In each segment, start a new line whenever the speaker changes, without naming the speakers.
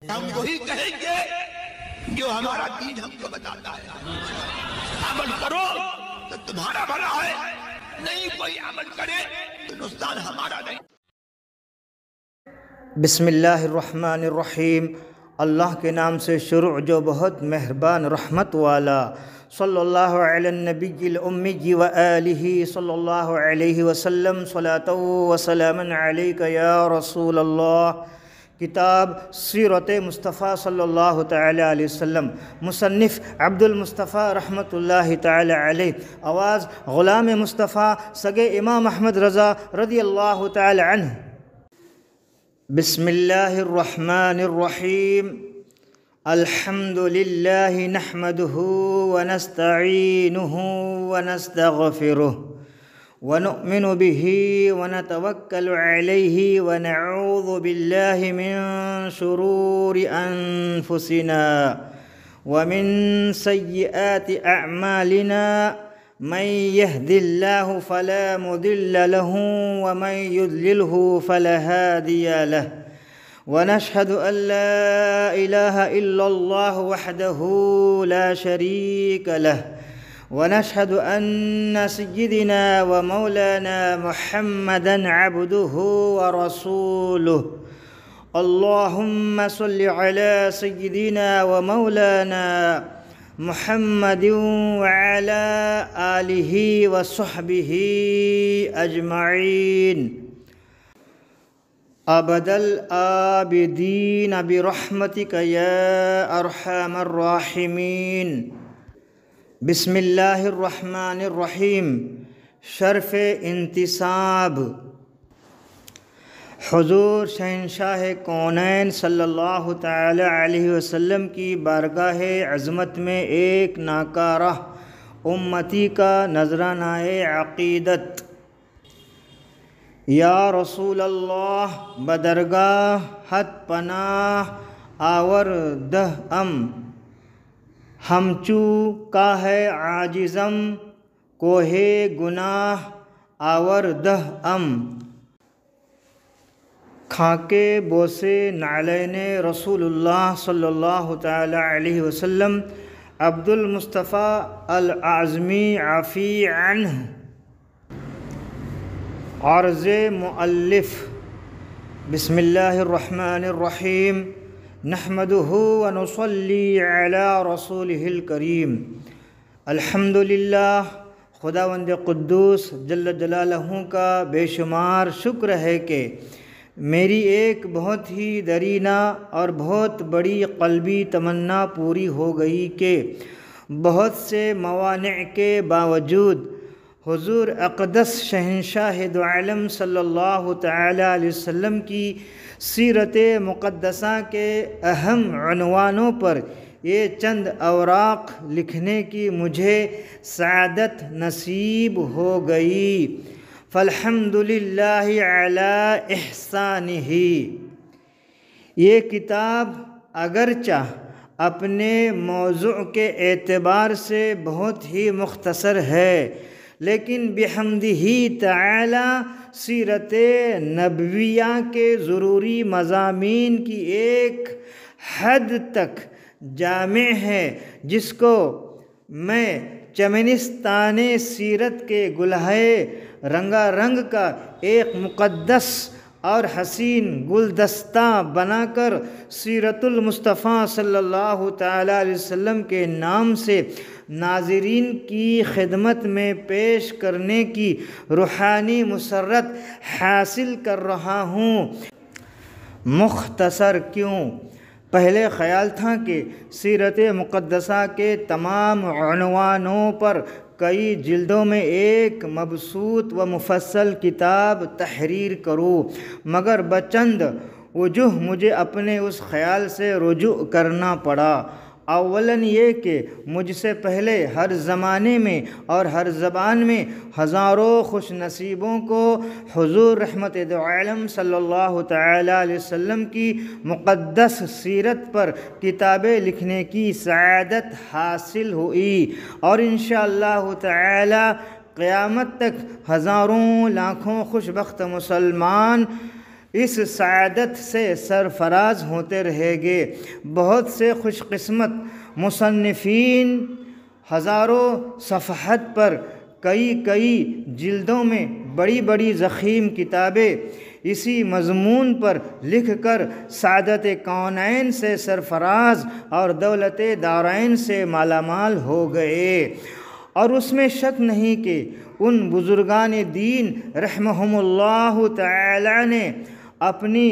ہم وہی کہیں گے جو ہمارا دین ہم کو بتاتا ہے۔ عمل کرو تو تمہارا بھلا ہے، نہیں کوئی عمل کرے تو نقصان ہمارا نہیں۔
بسم اللہ الرحمن الرحیم۔ اللہ کے نام سے شروع جو بہت مہربان رحمت والا۔ صلی اللہ علی النبی الامی و آلہ صلی اللہ علیہ وسلم، صلاۃ و سلاما علیک یا رسول اللہ۔ کتاب سیرت مصطفیٰ صلی اللہ تعالی علیہ وسلم، مصنف عبد المصطفیٰ رحمۃ اللہ تعالی علیہ، آواز غلام مصطفیٰ سگے امام احمد رضا رضی اللہ تعالی عنہ۔ بسم اللہ الرحمن الرحیم۔ الحمد للہ نحمدہ ونستعینہ ونستغفرہ ونؤمن به ونتوکل علیہ ونعوذ باللہ من شرور انفسنا ومن سیئات اعمالنا، من يهد الله فلا مضل له ومن يضلله فلا هادي له، ونشهد أن لا إله إلا الله وحده لا شريك له، ونشهد أن سيدنا ومولانا محمدا عبده ورسوله۔ اللهم صل على سيدنا ومولانا محمد وعلى آلہ وصحبہ اجمعین۔ ابد الآبدین برحمتک یا ارحم الراحمین۔ بسم اللہ الرحمن الرحیم۔ شرف انتساب۔ حضور شہنشاہ کونین صلی اللہ تعالی علیہ وسلم کی بارگاہ عظمت میں ایک ناکارہ امتی کا نذرانہ عقیدت۔ یا رسول اللہ بدرگاہت پناہ آوردہ ام، ہمچو کا ہے عاجزم کوہ گناہ آوردہ ام، کھانکے بوسے نعلین رسول اللہ صلی اللہ تعالی علیہ وسلم عبد المصطفیٰ الاعظمی عفی عنہ۔ عرض مؤلف۔ بسم اللہ الرحمن الرحیم۔ نحمدہ ونصلی علی رسولہ الکریم۔ الحمدللہ، خداوند قدوس جل جلالہ کا بے شمار شکر ہے کہ میری ایک بہت ہی درینہ اور بہت بڑی قلبی تمنا پوری ہو گئی کہ بہت سے موانع کے باوجود حضور اقدس شہنشاہ دو عالم صلی اللہ تعالی علیہ وسلم کی سیرت مقدسہ کے اہم عنوانوں پر یہ چند اوراق لکھنے کی مجھے سعادت نصیب ہو گئی۔ فالحمد للہ علی احسانہ۔ یہ کتاب اگرچہ اپنے موضوع کے اعتبار سے بہت ہی مختصر ہے، لیکن بحمدہ تعالی سیرت نبویہ کے ضروری مضامین کی ایک حد تک جامع ہے، جس کو میں چمنستان سیرت کے گلہائے رنگا رنگ کا ایک مقدس اور حسین گلدستہ بنا کر سیرت المصطفیٰ صلی اللہ تعالی علیہ وسلم کے نام سے ناظرین کی خدمت میں پیش کرنے کی روحانی مسرت حاصل کر رہا ہوں۔ مختصر کیوں؟ پہلے خیال تھا کہ سیرت مقدسہ کے تمام عنوانوں پر کئی جلدوں میں ایک مبسوط و مفصل کتاب تحریر کروں، مگر بچند وجوہ مجھے اپنے اس خیال سے رجوع کرنا پڑا۔ اولاً یہ کہ مجھ سے پہلے ہر زمانے میں اور ہر زبان میں ہزاروں خوش نصیبوں کو حضور رحمت دو عالم صلی اللہ تعالی علیہ وسلم کی مقدس سیرت پر کتابیں لکھنے کی سعادت حاصل ہوئی، اور انشاءاللہ تعالی قیامت تک ہزاروں لاکھوں خوش بخت مسلمان اس سعادت سے سرفراز ہوتے رہیں گے۔ بہت سے خوش قسمت مصنفین ہزاروں صفحات پر کئی جلدوں میں بڑی بڑی ضخیم کتابیں اسی مضمون پر لکھ کر سعادت کونین سے سرفراز اور دولت دارین سے مالا مال ہو گئے، اور اس میں شک نہیں کہ ان بزرگان دین رحمہم اللہ تعالی نے اپنی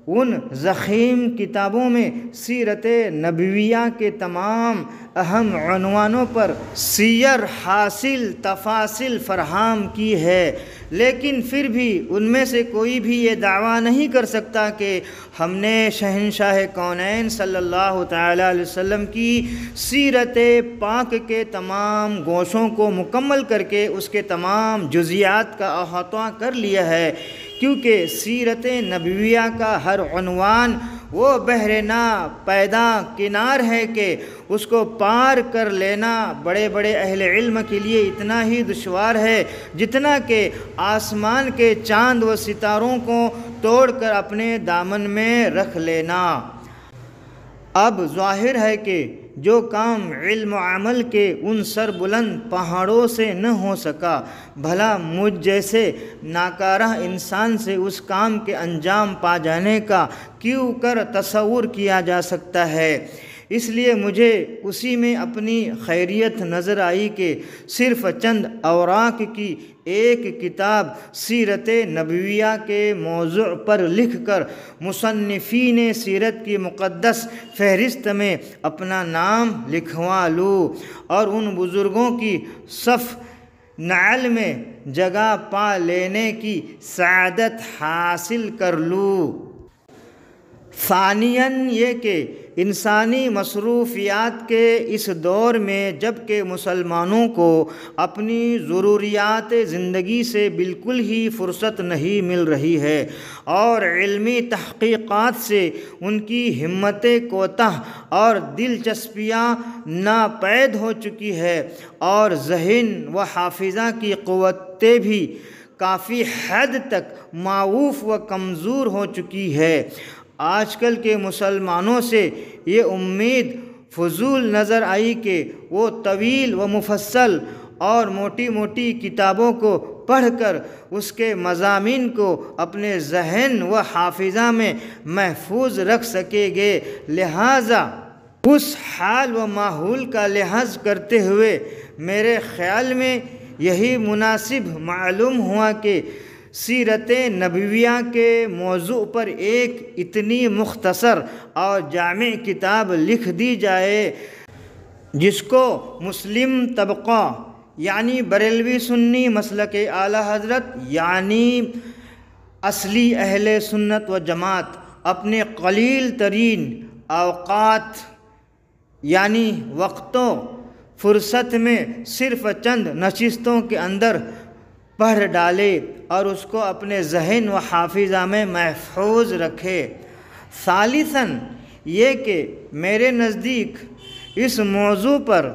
ان ضخیم کتابوں میں سیرت نبویہ کے تمام اہم عنوانوں پر سیر حاصل تفاصیل فراہم کی ہے، لیکن پھر بھی ان میں سے کوئی بھی یہ دعویٰ نہیں کر سکتا کہ ہم نے شہنشاہ کونین صلی اللہ تعالی علیہ وسلم کی سیرت پاک کے تمام گوشوں کو مکمل کر کے اس کے تمام جزیات کا احاطہ کر لیا ہے، کیونکہ سیرت نبویہ کا ہر عنوان وہ بحر نا پیدا کنار ہے کہ اس کو پار کر لینا بڑے بڑے اہل علم کے لیے اتنا ہی دشوار ہے جتنا کہ آسمان کے چاند و ستاروں کو توڑ کر اپنے دامن میں رکھ لینا۔ اب ظاہر ہے کہ جو کام علم و عمل کے ان سر بلند پہاڑوں سے نہ ہو سکا، بھلا مجھ جیسے ناکارہ انسان سے اس کام کے انجام پا جانے کا کیوں کر تصور کیا جا سکتا ہے؟ اس لیے مجھے اسی میں اپنی خیریت نظر آئی کہ صرف چند اوراق کی ایک کتاب سیرت نبویہ کے موضوع پر لکھ کر مصنفین سیرت کی مقدس فہرست میں اپنا نام لکھوا لوں اور ان بزرگوں کی صف نعل میں جگہ پا لینے کی سعادت حاصل کر لوں۔ ثانیاً یہ کہ انسانی مصروفیات کے اس دور میں جب کہ مسلمانوں کو اپنی ضروریات زندگی سے بالکل ہی فرصت نہیں مل رہی ہے اور علمی تحقیقات سے ان کی ہمت کوتاہ اور دلچسپیاں ناپید ہو چکی ہے اور ذہن و حافظہ کی قوتیں بھی کافی حد تک معوف و کمزور ہو چکی ہے، آج کل کے مسلمانوں سے یہ امید فضول نظر آئی کہ وہ طویل و مفصل اور موٹی موٹی کتابوں کو پڑھ کر اس کے مضامین کو اپنے ذہن و حافظہ میں محفوظ رکھ سکیں گے، لہٰذا اس حال و ماحول کا لحاظ کرتے ہوئے میرے خیال میں یہی مناسب معلوم ہوا کہ سیرت نبویہ کے موضوع پر ایک اتنی مختصر اور جامع کتاب لکھ دی جائے جس کو مسلم طبقہ یعنی بریلوی سنی مسلک اعلیٰ حضرت یعنی اصلی اہل سنت و جماعت اپنے قلیل ترین اوقات یعنی وقتوں فرصت میں صرف چند نشستوں کے اندر پڑھ ڈالے اور اس کو اپنے ذہن و حافظہ میں محفوظ رکھے۔ ثالثاً یہ کہ میرے نزدیک اس موضوع پر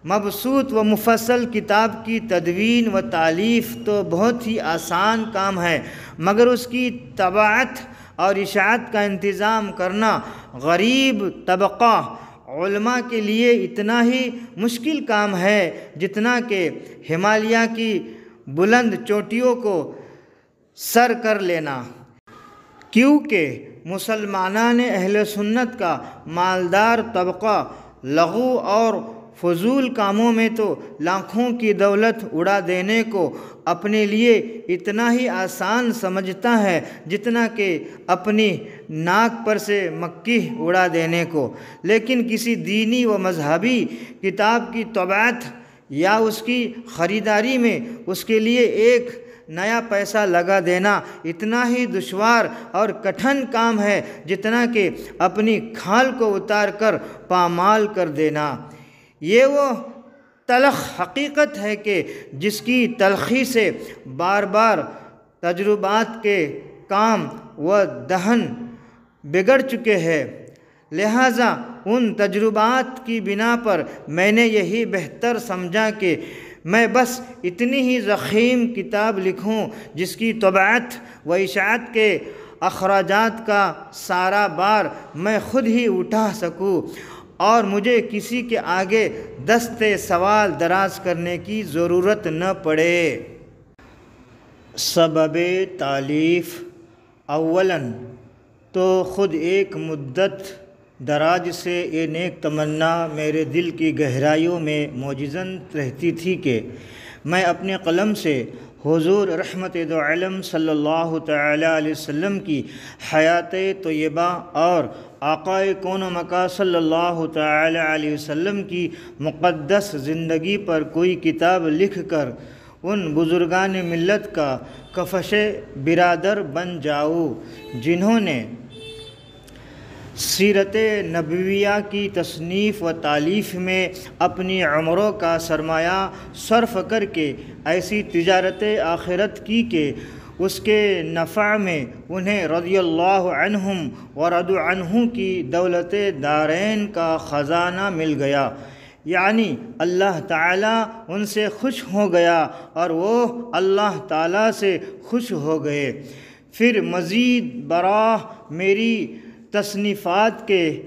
مبسوط و مفصل کتاب کی تدوین و تالیف تو بہت ہی آسان کام ہے، مگر اس کی طباعت اور اشاعت کا انتظام کرنا غریب طبقہ علماء کے لیے اتنا ہی مشکل کام ہے جتنا کہ ہمالیہ کی بلند چوٹیوں کو سر کر لینا، کیونکہ مسلمانان اہل سنت کا مالدار طبقہ لغو اور فضول کاموں میں تو لاکھوں کی دولت اڑا دینے کو اپنے لیے اتنا ہی آسان سمجھتا ہے جتنا کہ اپنی ناک پر سے مکھی اڑا دینے کو، لیکن کسی دینی و مذہبی کتاب کی طباعت یا اس کی خریداری میں اس کے لیے ایک نیا پیسہ لگا دینا اتنا ہی دشوار اور کٹھن کام ہے جتنا کہ اپنی کھال کو اتار کر پامال کر دینا۔ یہ وہ تلخ حقیقت ہے کہ جس کی تلخی سے بار بار تجربات کے کام و دہن بگڑ چکے ہیں، لہٰذا ان تجربات کی بنا پر میں نے یہی بہتر سمجھا کہ میں بس اتنی ہی ضخیم کتاب لکھوں جس کی طباعت و اشاعت کے اخراجات کا سارا بار میں خود ہی اٹھا سکوں اور مجھے کسی کے آگے دست سوال دراز کرنے کی ضرورت نہ پڑے۔ سبب تالیف: اولاً تو خود ایک مدت دراز سے یہ نیک تمنا میرے دل کی گہرائیوں میں موجزن رہتی تھی کہ میں اپنے قلم سے حضور رحمت دو عالم صلی اللہ تعالی علیہ وسلم کی حیات طیبہ اور آقائے کون و مکان صلی اللہ تعالی علیہ وسلم کی مقدس زندگی پر کوئی کتاب لکھ کر ان بزرگان ملت کا کفش برادر بن جاؤں جنہوں نے سیرت نبویہ کی تصنیف و تالیف میں اپنی عمروں کا سرمایہ صرف کر کے ایسی تجارت آخرت کی کہ اس کے نفع میں انہیں رضی اللہ عنہم ورضوا عنہ کی دولت دارین کا خزانہ مل گیا، یعنی اللہ تعالیٰ ان سے خوش ہو گیا اور وہ اللہ تعالیٰ سے خوش ہو گئے۔ پھر مزید براہ میری تصنیفات کے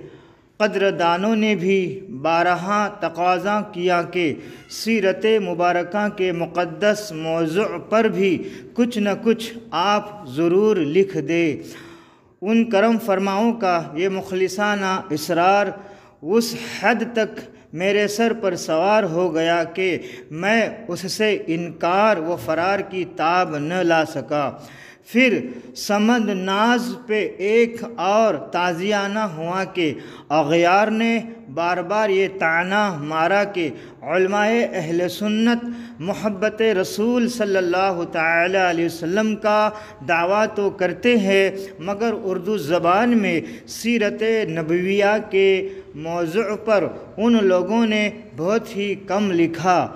قدردانوں نے بھی بارہا تقاضا کیا کہ سیرت مبارکہ کے مقدس موضوع پر بھی کچھ نہ کچھ آپ ضرور لکھ دیں۔ ان کرم فرماؤں کا یہ مخلصانہ اصرار اس حد تک میرے سر پر سوار ہو گیا کہ میں اس سے انکار و فرار کی تاب نہ لا سکا۔ پھر سمد ناز پہ ایک اور تازیانہ ہوا کہ اغیار نے بار بار یہ طعنہ مارا کہ علماء اہل سنت محبت رسول صلی اللہ تعالی علیہ وسلم کا دعویٰ تو کرتے ہیں مگر اردو زبان میں سیرت نبویہ کے موضوع پر ان لوگوں نے بہت ہی کم لکھا،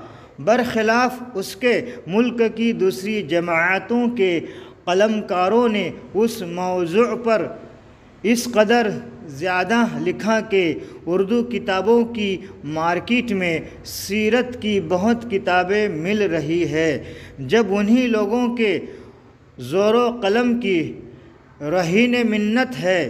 برخلاف اس کے ملک کی دوسری جماعتوں کے قلمکاروں نے اس موضوع پر اس قدر زیادہ لکھا کہ اردو کتابوں کی مارکیٹ میں سیرت کی بہت کتابیں مل رہی ہے۔ جب انہی لوگوں کے زور و قلم کی رہین منت ہے،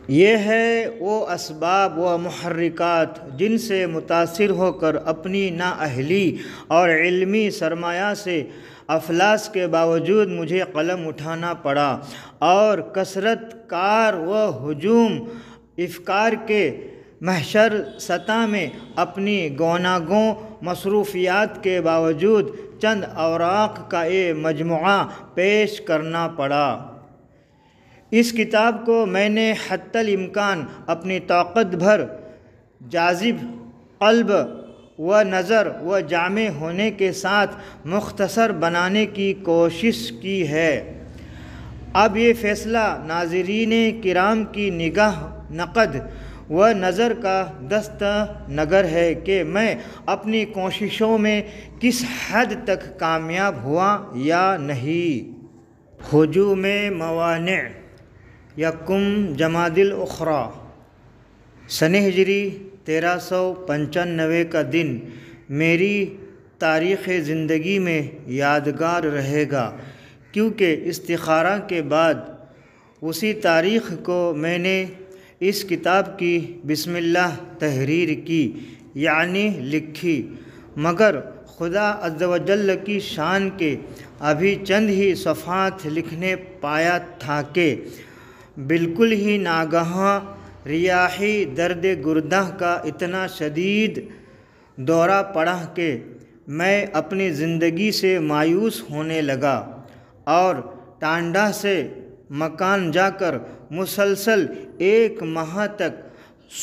یہ ہے وہ اسباب و محرکات جن سے متاثر ہو کر اپنی نااہلی اور علمی سرمایہ سے افلاس کے باوجود مجھے قلم اٹھانا پڑا اور کثرت کار و ہجوم افکار کے محشر سطح میں اپنی گوناگوں مصروفیات کے باوجود چند اوراق کا یہ مجموعہ پیش کرنا پڑا۔ اس کتاب کو میں نے حتی الامکان اپنی طاقت بھر جاذب قلب و نظر و جامع ہونے کے ساتھ مختصر بنانے کی کوشش کی ہے۔ اب یہ فیصلہ ناظرین کرام کی نگاہ نقد و نظر کا دست نگر ہے کہ میں اپنی کوششوں میں کس حد تک کامیاب ہوا یا نہیں۔ ہجوم موانع: یکم جمادی الاخری سنہ ہجری 1395 کا دن میری تاریخ زندگی میں یادگار رہے گا، کیونکہ استخارہ کے بعد اسی تاریخ کو میں نے اس کتاب کی بسم اللہ تحریر کی، یعنی لکھی، مگر خدا عز و جل کی شان کے ابھی چند ہی صفحات لکھنے پایا تھا کہ بالکل ہی ناگہاں ریاحی درد گردہ کا اتنا شدید دورہ پڑا کہ میں اپنی زندگی سے مایوس ہونے لگا اور ٹانڈا سے مکان جا کر مسلسل 1 ماہ تک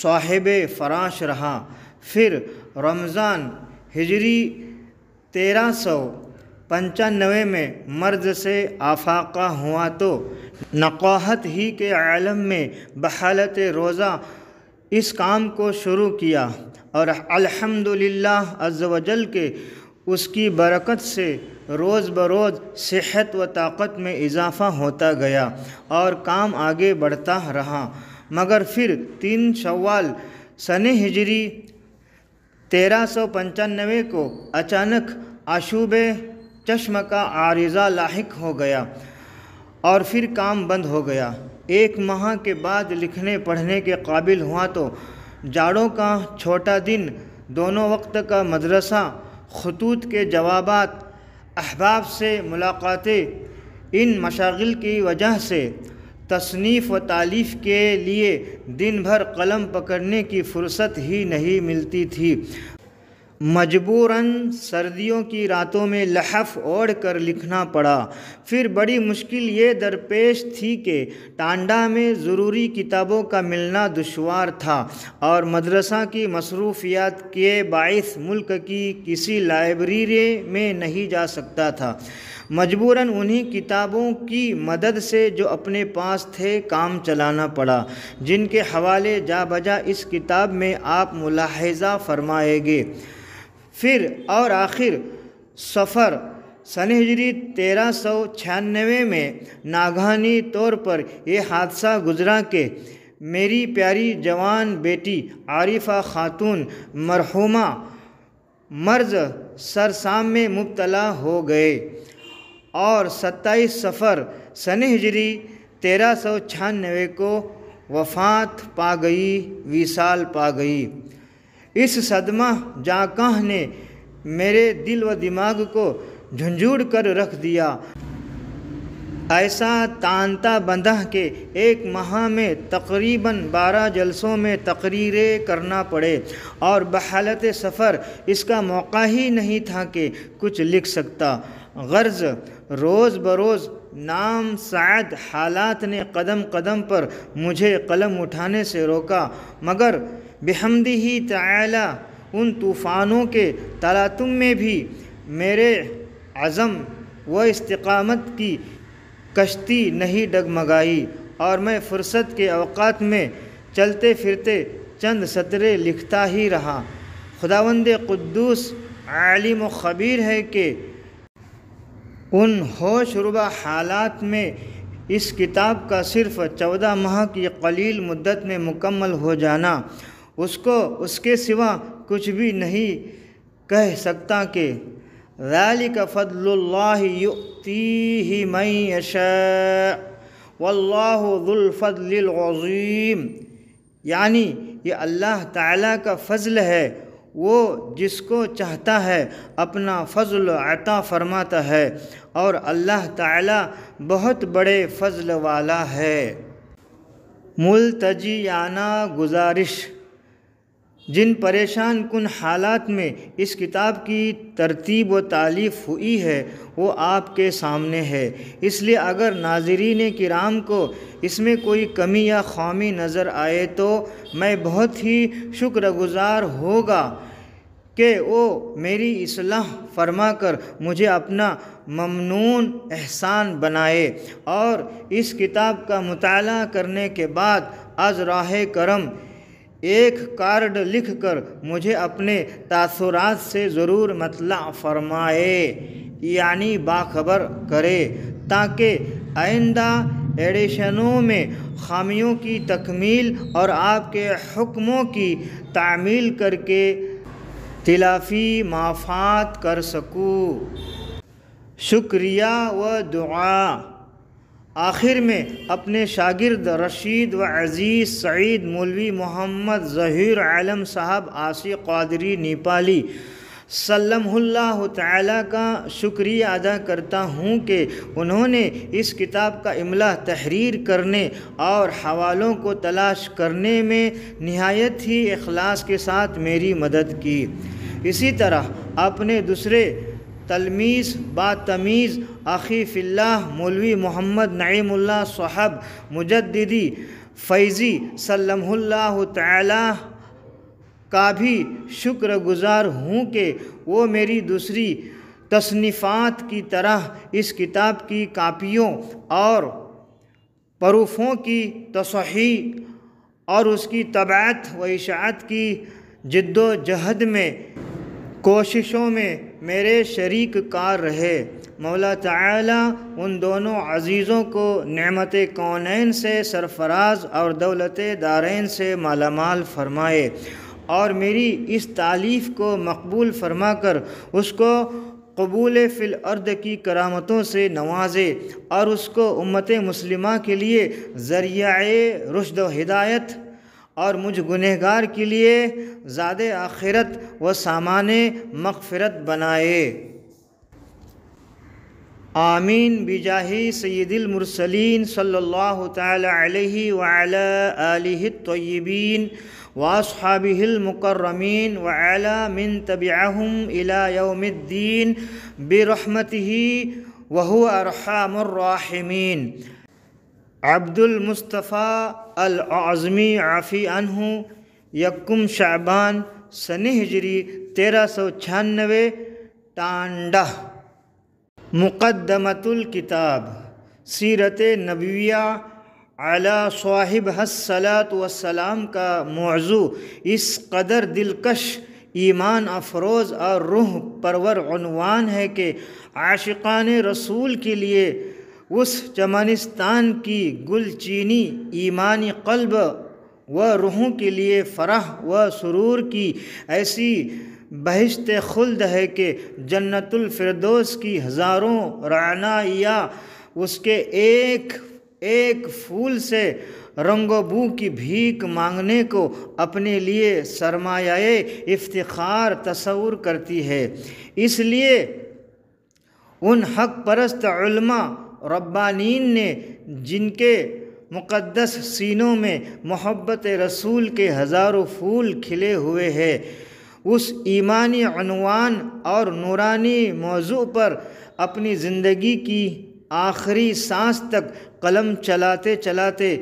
صاحب فراش رہا۔ پھر رمضان ہجری 1395 میں مرض سے آفاقہ ہوا تو نقاہت ہی کے عالم میں بحالت روزہ اس کام کو شروع کیا اور الحمدللہ عز و جل کے اس کی برکت سے روز بروز صحت و طاقت میں اضافہ ہوتا گیا اور کام آگے بڑھتا رہا، مگر پھر 3 شوال سنہ ہجری 1395 کو اچانک آشوب چشم کا عارضہ لاحق ہو گیا اور پھر کام بند ہو گیا۔ 1 ماہ کے بعد لکھنے پڑھنے کے قابل ہوا تو جاڑوں کا چھوٹا دن، دونوں وقت کا مدرسہ، خطوط کے جوابات، احباب سے ملاقاتیں، ان مشاغل کی وجہ سے تصنیف و تالیف کے لیے دن بھر قلم پکڑنے کی فرصت ہی نہیں ملتی تھی۔ مجبوراً سردیوں کی راتوں میں لحاف اوڑھ کر لکھنا پڑا۔ پھر بڑی مشکل یہ درپیش تھی کہ ٹانڈا میں ضروری کتابوں کا ملنا دشوار تھا اور مدرسہ کی مصروفیات کے باعث ملک کی کسی لائبریری میں نہیں جا سکتا تھا۔ مجبوراً انہی کتابوں کی مدد سے جو اپنے پاس تھے کام چلانا پڑا، جن کے حوالے جا بجا اس کتاب میں آپ ملاحظہ فرمائیں گے۔ پھر اور آخر صفر سن ہجری 1396 میں ناگہانی طور پر یہ حادثہ گزرا کہ میری پیاری جوان بیٹی عارفہ خاتون مرحومہ مرض سرسام میں مبتلا ہو گئے اور 27 صفر سن ہجری 1396 کو وفات پا گئی، وصال پا گئی۔ اس صدمہ جاں نے میرے دل و دماغ کو جھنجھوڑ کر رکھ دیا۔ ایسا تانتا بندھا کہ 1 ماہ میں تقریباً 12 جلسوں میں تقریریں کرنا پڑے اور بحالت سفر اس کا موقع ہی نہیں تھا کہ کچھ لکھ سکتا۔ غرض روز بروز نام سعد حالات نے قدم قدم پر مجھے قلم اٹھانے سے روکا، مگر بحمدہ تعالی ان طوفانوں کے تلاطم میں بھی میرے عزم و استقامت کی کشتی نہیں ڈگمگائی اور میں فرصت کے اوقات میں چلتے پھرتے چند سطریں لکھتا ہی رہا۔ خداوند قدوس عالم و خبیر ہے کہ ان ہوش ربا حالات میں اس کتاب کا صرف 14 ماہ کی قلیل مدت میں مکمل ہو جانا اس کے سوا کچھ بھی نہیں کہہ سکتا کہ ذالک فضل اللہ یؤتیہ من یشاء واللہ ذو الفضل العظیم، یعنی یہ اللہ تعالیٰ کا فضل ہے، وہ جس کو چاہتا ہے اپنا فضل عطا فرماتا ہے اور اللہ تعالیٰ بہت بڑے فضل والا ہے۔ ملتجیانہ گزارش، جن پریشان کن حالات میں اس کتاب کی ترتیب و تالیف ہوئی ہے وہ آپ کے سامنے ہے، اس لیے اگر ناظرین کرام کو اس میں کوئی کمی یا خامی نظر آئے تو میں بہت ہی شکر گزار ہوگا کہ وہ میری اصلاح فرما کر مجھے اپنا ممنون احسان بنائے اور اس کتاب کا مطالعہ کرنے کے بعد از راہ کرم ایک کارڈ لکھ کر مجھے اپنے تاثرات سے ضرور مطلع فرمائے، یعنی باخبر کرے، تاکہ آئندہ ایڈیشنوں میں خامیوں کی تکمیل اور آپ کے حکموں کی تعمیل کر کے تلافی مافات کر سکوں۔ شکریہ و دعا۔ آخر میں اپنے شاگرد رشید و عزیز سعید مولوی محمد ظہیر عالم صاحب عاصی قادری نیپالی سلمہ اللہ تعالیٰ کا شکریہ ادا کرتا ہوں کہ انہوں نے اس کتاب کا املا تحریر کرنے اور حوالوں کو تلاش کرنے میں نہایت ہی اخلاص کے ساتھ میری مدد کی۔ اسی طرح اپنے دوسرے تلمیذ با تمیز اخی فی اللہ مولوی محمد نعیم اللہ صاحب مجددی فیضی سلمہ اللہ تعالی کا بھی شکر گزار ہوں کہ وہ میری دوسری تصنیفات کی طرح اس کتاب کی کاپیوں اور پروفوں کی تصحیح اور اس کی طباعت و اشاعت کی جد و جہد میں کوششوں میں میرے شریک کار رہے۔ مولا تعالیٰ ان دونوں عزیزوں کو نعمت کونین سے سرفراز اور دولت دارین سے مالا مال فرمائے اور میری اس تالیف کو مقبول فرما کر اس کو قبول فی الارض کی کرامتوں سے نوازے اور اس کو امت مسلمہ کے لیے ذریعہ رشد و ہدایت اور مجھ گنہگار کے لیے زاد آخرت و سامان مغفرت بنائے۔ آمین بجاہ سید المرسلین صلی اللہ تعالی علیہ وعلی آلہ الطیبین واصحابہ المکرمین وعلی من تبعہم الی یوم الدین برحمتہ وہو ارحم الراحمین۔ عبد المصطفیٰ الاعظمی عفی عنہ، یکم شعبان سنہ ہجری 1396 ٹانڈہ۔ مقدمۃ الکتاب سیرت نبویہ علی صاحب الصلاۃ والسلام کا موضوع اس قدر دلکش، ایمان افروز اور روح پرور عنوان ہے کہ عاشقان رسول کے لیے اس چمنستان کی گل چینی ایمانی قلب و روحوں کے لیے فرح و سرور کی ایسی بہشت خلد ہے کہ جنت الفردوس کی ہزاروں رعنائیاں اس کے ایک ایک پھول سے رنگ و بو کی بھیک مانگنے کو اپنے لیے سرمایہ افتخار تصور کرتی ہے۔ اس لیے ان حق پرست علماء ربانین نے جن کے مقدس سینوں میں محبت رسول کے ہزاروں پھول کھلے ہوئے ہیں، اس ایمانی عنوان اور نورانی موضوع پر اپنی زندگی کی آخری سانس تک قلم چلاتے چلاتے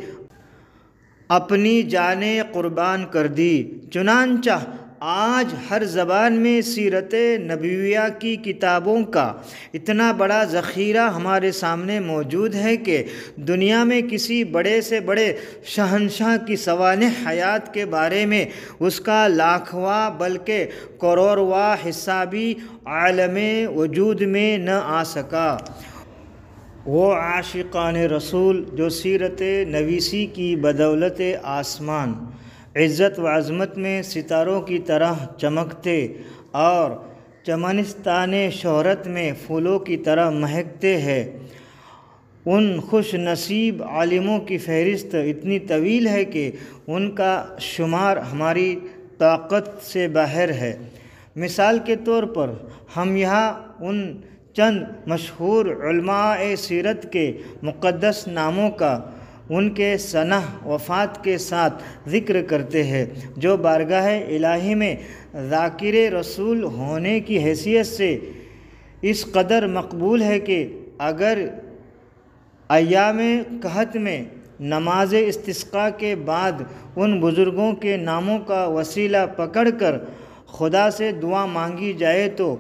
اپنی جانیں قربان کر دی۔ چنانچہ آج ہر زبان میں سیرت نبویہ کی کتابوں کا اتنا بڑا ذخیرہ ہمارے سامنے موجود ہے کہ دنیا میں کسی بڑے سے بڑے شہنشاہ کی سوانح حیات کے بارے میں اس کا لاکھواں بلکہ کروڑواں حصہ بھی عالم وجود میں نہ آ سکا۔ وہ عاشقان رسول جو سیرت نویسی کی بدولت آسمان، عزت و عظمت میں ستاروں کی طرح چمکتے اور چمنستان شہرت میں پھولوں کی طرح مہکتے ہیں، ان خوش نصیب عالموں کی فہرست اتنی طویل ہے کہ ان کا شمار ہماری طاقت سے باہر ہے۔ مثال کے طور پر ہم یہاں ان چند مشہور علماء سیرت کے مقدس ناموں کا ان کے سنہ وفات کے ساتھ ذکر کرتے ہیں، جو بارگاہ الہی میں ذاکر رسول ہونے کی حیثیت سے اس قدر مقبول ہے کہ اگر ایام قحط میں نماز استسقاء کے بعد ان بزرگوں کے ناموں کا وسیلہ پکڑ کر خدا سے دعا مانگی جائے تو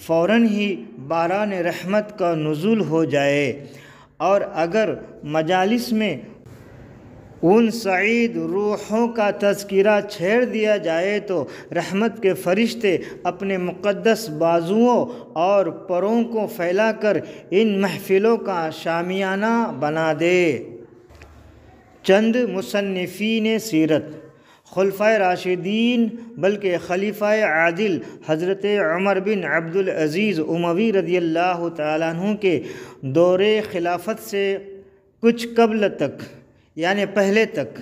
فوراً ہی باران رحمت کا نزول ہو جائے، اور اگر مجالس میں ان سعید روحوں کا تذکرہ چھیڑ دیا جائے تو رحمت کے فرشتے اپنے مقدس بازوؤں اور پروں کو پھیلا کر ان محفلوں کا شامیانہ بنا دے۔ چند مصنفین سیرت خلفائے راشدین بلکہ خلیفہ عادل حضرت عمر بن عبد العزیز اموی رضی اللہ تعالیٰ عنہ کے دور خلافت سے کچھ قبل تک یعنی پہلے تک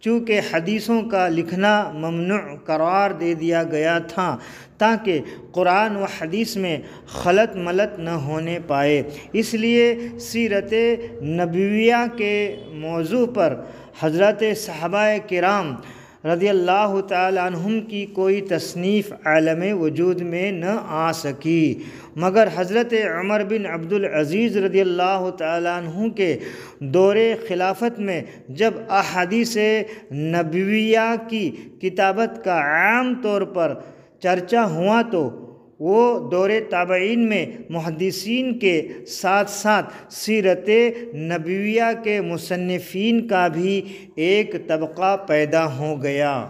چونکہ حدیثوں کا لکھنا ممنوع قرار دے دیا گیا تھا تاکہ قرآن و حدیث میں خلط ملط نہ ہونے پائے، اس لیے سیرت نبویہ کے موضوع پر حضرات صحابہ کرام رضی اللہ تعالی عنہم کی کوئی تصنیف عالم وجود میں نہ آ سکی، مگر حضرت عمر بن عبد العزیز رضی اللہ تعالی عنہ کے دور خلافت میں جب احادیث نبویہ کی کتابت کا عام طور پر چرچا ہوا تو وہ دور تابعین میں محدثین کے ساتھ ساتھ سیرت نبویہ کے مصنفین کا بھی ایک طبقہ پیدا ہو گیا۔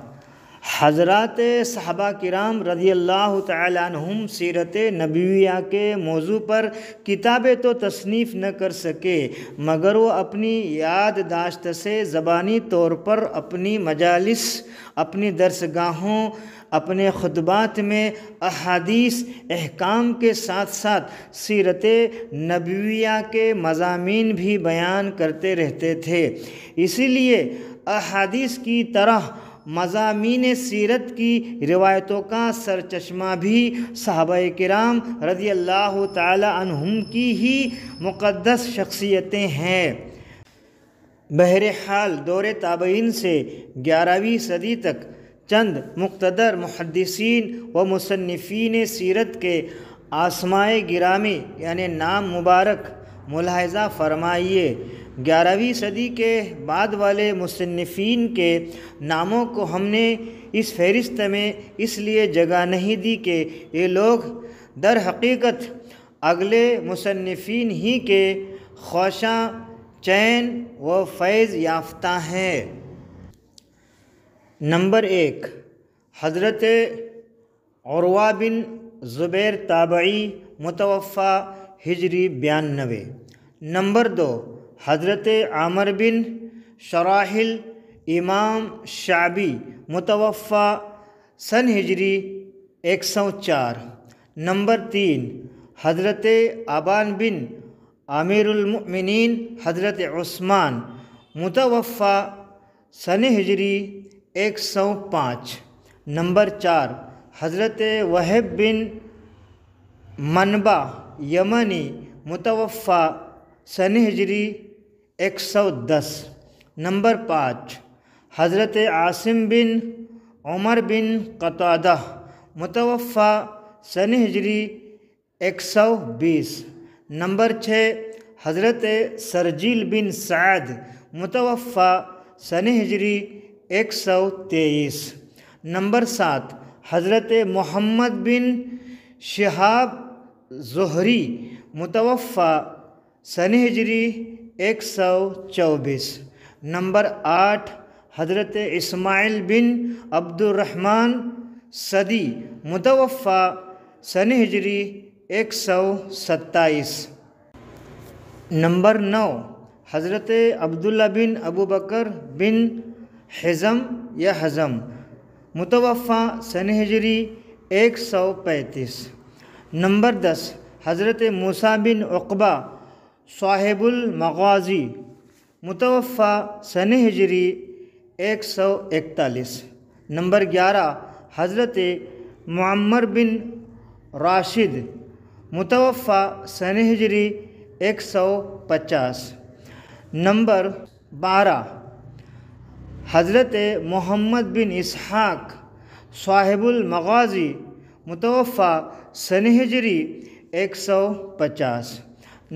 حضرات صحابہ کرام رضی اللہ تعالی عنہم سیرت نبویہ کے موضوع پر کتابیں تو تصنیف نہ کر سکے، مگر وہ اپنی یادداشت سے زبانی طور پر اپنی مجالس، اپنی درسگاہوں، اپنے خطبات میں احادیث احکام کے ساتھ ساتھ سیرت نبویہ کے مضامین بھی بیان کرتے رہتے تھے۔ اسی لیے احادیث کی طرح مضامین سیرت کی روایتوں کا سرچشمہ بھی صحابہ کرام رضی اللہ تعالی عنہم کی ہی مقدس شخصیتیں ہیں۔ بہرحال دور تابعین سے 11ویں صدی تک چند مقتدر محدثین و مصنفین سیرت کے اسمائے گرامی یعنی نام مبارک ملاحظہ فرمائیے۔ 11ویں صدی کے بعد والے مصنفین کے ناموں کو ہم نے اس فہرست میں اس لیے جگہ نہیں دی کہ یہ لوگ در حقیقت اگلے مصنفین ہی کے خوشاں چین و فیض یافتہ ہیں۔ نمبر 1، حضرت عروہ بن زبیر تابعی متوفی ہجری 92۔ نمبر 2، حضرت عامر بن شراحل امام شعبی متوفی سن ہجری 104۔ نمبر 3، حضرت ابان بن امیر المؤمنین حضرت عثمان متوفی سن ہجری 105۔ نمبر 4، حضرت وہب بن منبع یمنی متوفی سن ہجری 110۔ نمبر 5، حضرت عاصم بن عمر بن قتادہ متوفی سن ہجری 120۔ نمبر 6، حضرت سرجیل بن سعد متوفی سن ہجری 123۔ نمبر 7، حضرت محمد بن شہاب زہری متوفی سن ہجری 124۔ نمبر 8، حضرت اسماعیل بن عبد الرحمن صدی متوفی سن ہجری 127۔ نمبر 9، حضرت عبداللہ بن ابو بکر بن حزم یا حزم متوفی سن ہجری 135۔ نمبر 10، حضرت موسیٰ بن عقبہ صاحب المغازی متوفی سن ہجری 141۔ نمبر 11، حضرت معمر بن راشد متوفی سن ہجری 150۔ نمبر 12، حضرت محمد بن اسحاق صاحب المغازی متوفی سن ہجری 150۔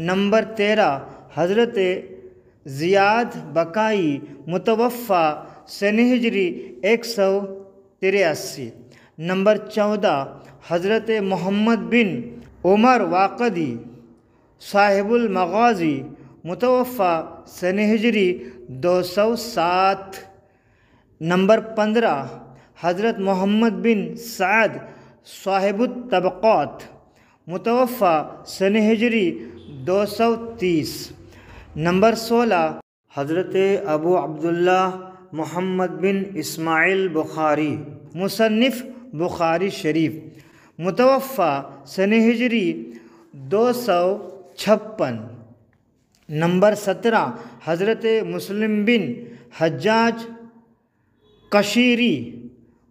نمبر 13، حضرت زیاد بکائی متوفی سن ہجری 183۔ نمبر 14، حضرت محمد بن عمر واقدی صاحب المغازی متوفی سن ہجری 207۔ نمبر 15، حضرت محمد بن سعد صاحب الطبقات متوفی سن ہجری 230۔ نمبر 16، حضرت ابو عبداللہ محمد بن اسماعیل بخاری مصنف بخاری شریف متوفی سن ہجری 256۔ نمبر 17، حضرت مسلم بن حجاج قشیری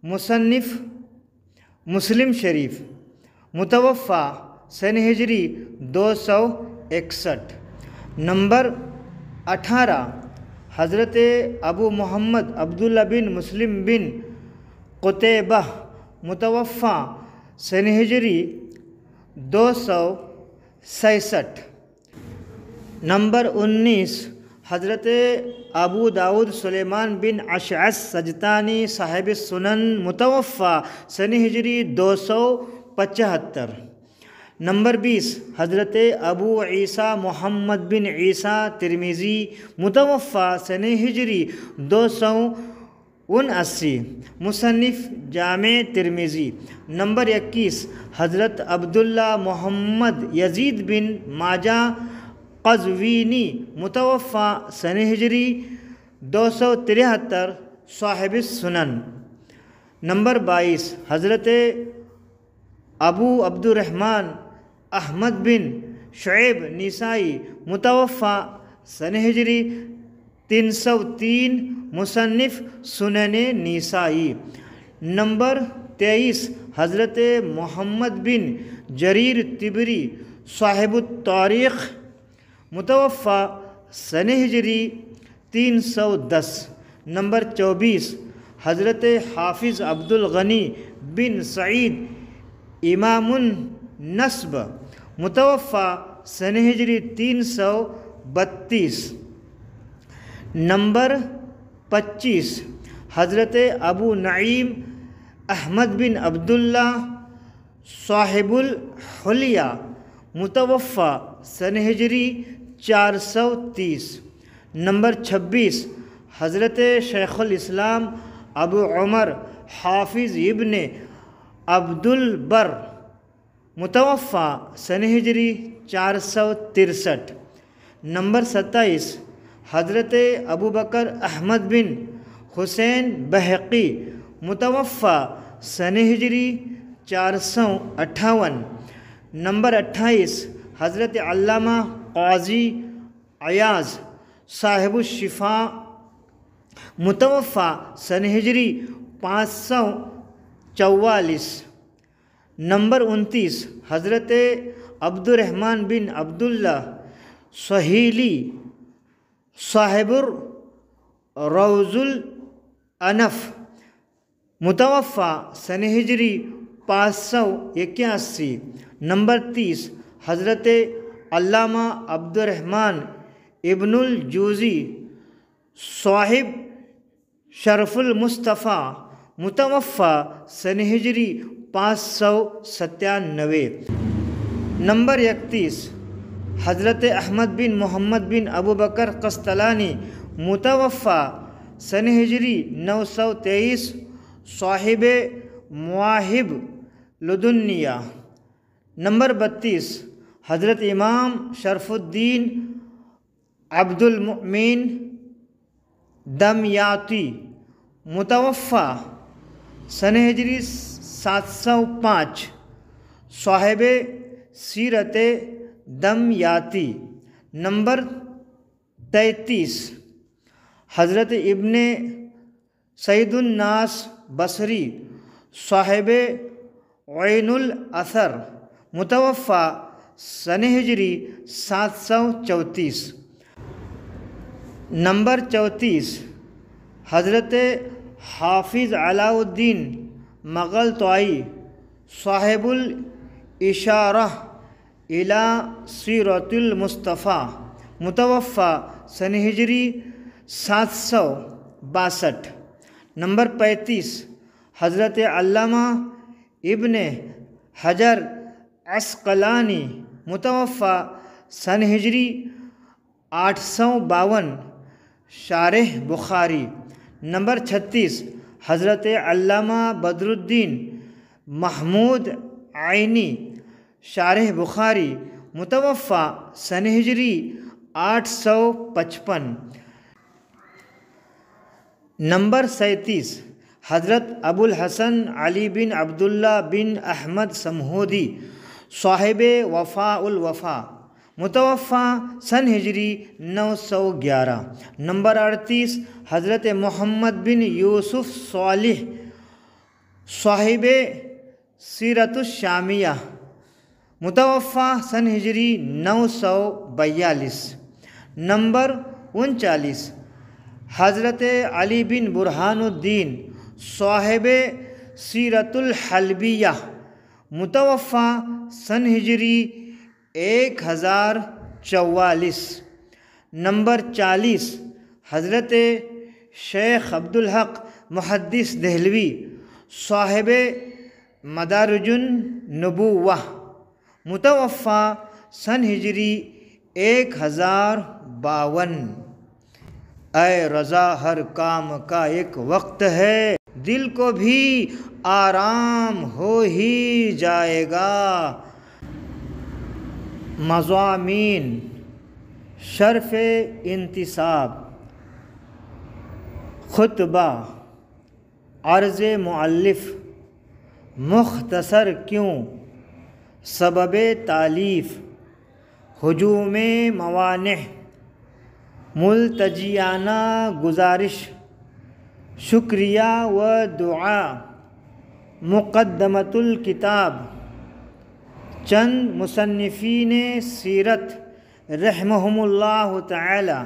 مصنف مسلم شریف متوفی سن ہجری 261۔ نمبر 18، حضرت ابو محمد عبداللہ بن مسلم بن قتیبہ متوفی سن ہجری 266۔ نمبر 19، حضرت ابو داود سلیمان بن اشعث سجستانی صاحب سنن متوفی سن ہجری 275۔ نمبر 20، حضرت ابو عیسیٰ محمد بن عیسیٰ ترمذی متوفی سن ہجری 279، مصنف جامع ترمذی۔ نمبر 21، حضرت عبداللہ محمد یزید بن ماجہ قزوینی متوفی سن ہجری 273، صاحب السنن۔ نمبر 22 حضرت ابو عبد الرحمن احمد بن شعیب نیسائی متوفی سن ہجری 303 مصنف سنن نیسائی۔ نمبر 23 حضرت محمد بن جریر طبری صاحب التاریخ متوفی سن ہجری 310۔ نمبر 24 حضرت حافظ عبد الغنی بن سعید امام النسب متوفی سن ہجری 332۔ نمبر 25 حضرت ابو نعیم احمد بن عبداللہ صاحب الحلیہ متوفی سن ہجری 430۔ نمبر 26 حضرت شیخ الاسلام ابو عمر حافظ ابن عبد البر متوفی سن ہجری 463۔ نمبر 27 حضرت ابو بکر احمد بن حسین بہقی متوفی سن ہجری 458۔ نمبر 28 حضرت علامہ قاضی عیاض صاحب الشفاء متوفی سن ہجری 544۔ نمبر 29 حضرت عبد الرحمن بن عبداللہ سہیلی صاحب روض الانف متوفی سن ہجری 581۔ نمبر 30 حضرت علامہ عبد الرحمن ابن الجوزی صاحب شرف المصطفیٰ متوفی سن ہجری 597۔ نمبر 31 حضرت احمد بن محمد بن ابو بکر قسطلانی متوفی سن ہجری 923 صاحب مواہب لدنیہ۔ نمبر 32 حضرت امام شرف الدین عبد المؤمن دمیاطی متوفی سن ہجری 705 صاحب سیرت دمیاطی۔ نمبر 33 حضرت ابن سید الناس بصری صاحب عین الاثر متوفی سن ہجری 734۔ نمبر 34 حضرت حافظ علاء الدین مغلطائی صاحب الاشارہ الی سیرۃ المصطفیٰ متوفی سن ہجری 762۔ نمبر 35 حضرت علامہ ابن حجر عسقلانی متوفی سن ہجری 852 شارح بخاری۔ نمبر 36 حضرت علامہ بدر الدین محمود عینی شارح بخاری متوفی سن ہجری 855۔ نمبر 37 حضرت ابو الحسن علی بن عبداللہ بن احمد سمہودی صاحب وفاء الوفا متوفی سن ہجری 911۔ نمبر 38 حضرت محمد بن یوسف صالح صاحب سیرت الشامیہ متوفی سن ہجری 942۔ نمبر 39 حضرت علی بن برہان الدین صاحب سیرت الحلبیہ متوفی سن ہجری 1044۔ نمبر 40 حضرت شیخ عبدالحق محدث دہلوی صاحب مدارج النبوہ متوفی سن ہجری 1052۔ اے رضا ہر کام کا ایک وقت ہے، دل کو بھی آرام ہو ہی جائے گا۔ مضامین شرف انتصاب خطبہ عرض مؤلف مختصر کیوں، سبب تالیف، ہجوم موانع، ملتجیانہ گزارش، شکریہ و دعا، مقدمۃ الکتاب۔ چند مصنفین سیرت رحمہم اللہ تعالی